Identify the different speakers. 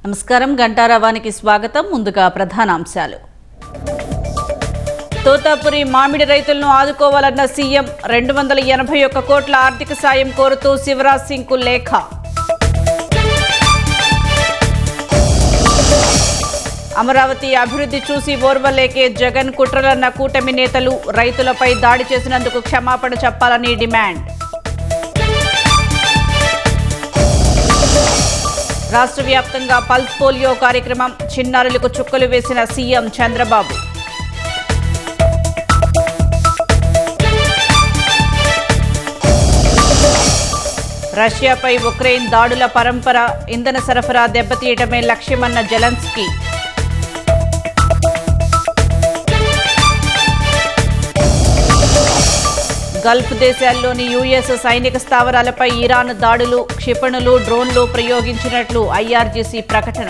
Speaker 1: నమస్కారం. గంటారావానికి స్వాగతం. ముందుగా ప్రధానాంశాలు. తోతాపురి మామిడి రైతులను ఆదుకోవాలన్న సీఎం 281 కోట్ల ఆర్థిక సాయం కోరుతూ శివరాజ్ సింగ్ కు లేఖ. అమరావతి అభివృద్ధి చూసి ఓర్వలేకే జగన్ కుట్రలన్న కూటమి నేతలు రైతులపై దాడి చేసినందుకు క్షమాపణ చెప్పాలని డిమాండ్. రాష్ట్ర వ్యాప్తంగా పల్స్ పోలియో కార్యక్రమం, చిన్నారులకు చుక్కలు వేసిన సీఎం చంద్రబాబు. రష్యాపై ఉక్రెయిన్ దాడుల పరంపర, ఇంధన సరఫరా దెబ్బతీయటమే లక్ష్యమన్న జెలెన్స్కీ. గల్ఫ్ దేశాల్లోని యుఎస్ సైనిక స్థావరాలపై ఇరాన్ దాడులు, క్షిపణులు, డ్రోన్లు ప్రయోగించినట్లు ఐఆర్జీసీ ప్రకటన.